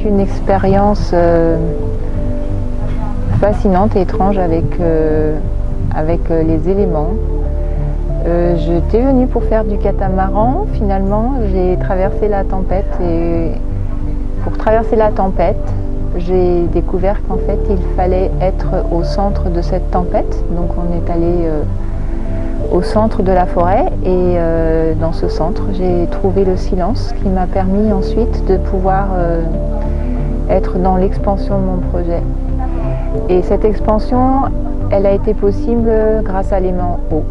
une expérience fascinante et étrange avec les éléments. J'étais venue pour faire du catamaran. Finalement, j'ai traversé la tempête et pour traverser la tempête, j'ai découvert qu'en fait, il fallait être au centre de cette tempête. Donc on est allé au centre de la forêt et dans ce centre, j'ai trouvé le silence qui m'a permis ensuite de pouvoir être dans l'expansion de mon projet. Et cette expansion, elle a été possible grâce à l'élément eau.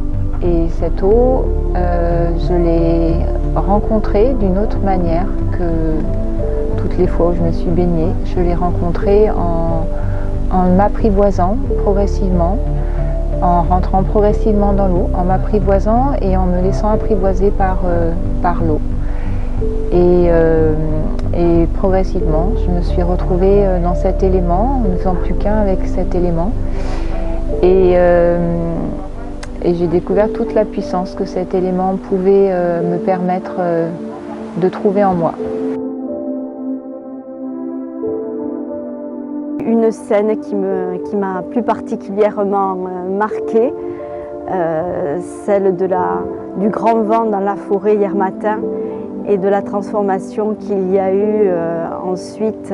Et cette eau, je l'ai rencontrée d'une autre manière que toutes les fois où je me suis baignée. Je l'ai rencontrée en m'apprivoisant progressivement, en rentrant progressivement dans l'eau, en m'apprivoisant et en me laissant apprivoiser par l'eau. Et progressivement, je me suis retrouvée dans cet élément, en ne faisant plus qu'un avec cet élément. Et j'ai découvert toute la puissance que cet élément pouvait me permettre de trouver en moi. Une scène qui m'a plus particulièrement marquée, celle du grand vent dans la forêt hier matin et de la transformation qu'il y a eu ensuite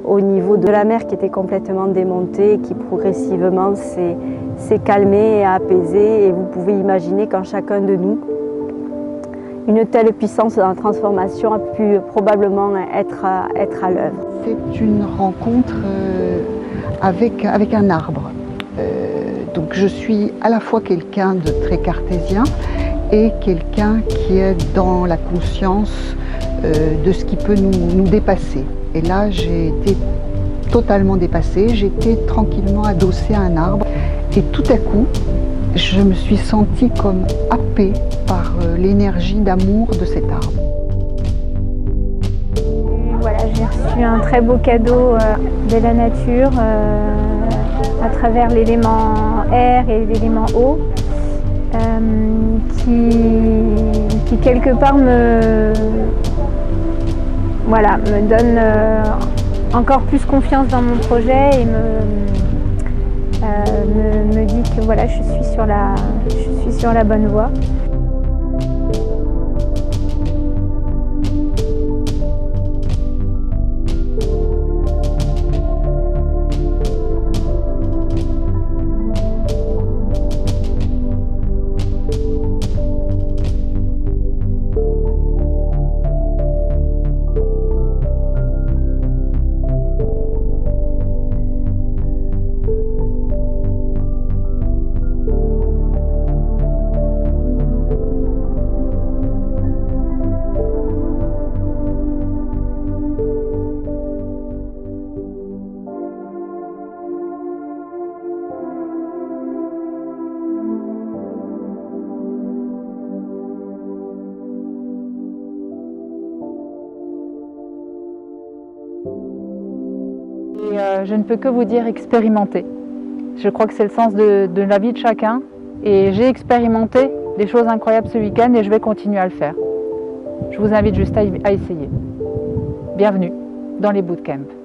au niveau de la mer qui était complètement démontée et qui progressivement s'est calmée et apaisée. Et vous pouvez imaginer qu'en chacun de nous, une telle puissance dans la transformation a pu probablement être à l'œuvre. C'est une rencontre avec un arbre. Donc je suis à la fois quelqu'un de très cartésien et quelqu'un qui est dans la conscience de ce qui peut nous dépasser. Et là, j'ai été totalement dépassée, j'étais tranquillement adossée à un arbre et tout à coup, je me suis sentie comme happée par l'énergie d'amour de cet arbre. Voilà, j'ai reçu un très beau cadeau de la nature à travers l'élément air et l'élément eau qui quelque part me donne encore plus confiance dans mon projet et me dit que voilà, je suis sur la bonne voie. Et je ne peux que vous dire expérimenter. Je crois que c'est le sens de la vie de chacun. Et j'ai expérimenté des choses incroyables ce week-end et je vais continuer à le faire. Je vous invite juste à essayer. Bienvenue dans les bootcamps.